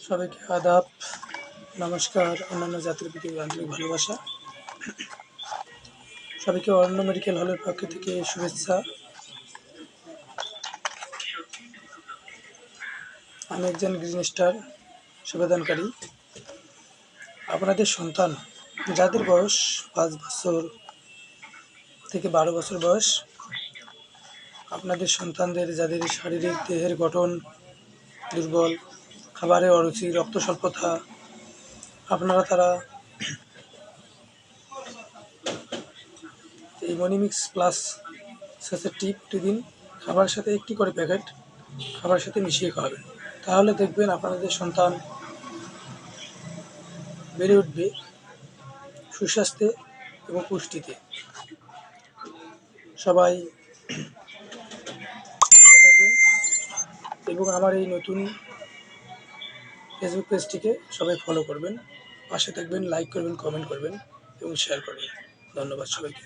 সবাইকে আদাব, নমস্কার, অন্যান্য জাতির প্রতি আন্তরিক ভালোবাসা। সবাইকে অরণ্য মেডিকেল হলের পক্ষ থেকে শুভেচ্ছা। আমি একজন গ্রিন স্টার সেবাদানকারী। আপনাদের সন্তান যাদের বয়স 5 বছর থেকে 12 বছর বয়স, আপনাদের সন্তানদের যাদের শারীরিক দেহের গঠন দুর্বল, খাবারে অরুচি, রক্ত স্বল্পতা, আপনারা তারা এই মনিমিক্স প্লাস স্যাচেটটি প্রতিদিন খাবারের সাথে একটি করে প্যাকেট খাবারের সাথে মিশিয়ে খাওয়াবেন। তাহলে দেখবেন আপনাদের সন্তান বেড়ে উঠবে সুস্বাস্থ্যে এবং পুষ্টিতে। সবাই ভালো থাকবেন এবং আমার এই নতুন ফেসবুক পেজটিকে সবাই ফলো করবেন, পাশে থাকবেন, লাইক করবেন, কমেন্ট করবেন এবং শেয়ার করবেন। ধন্যবাদ সবাইকে।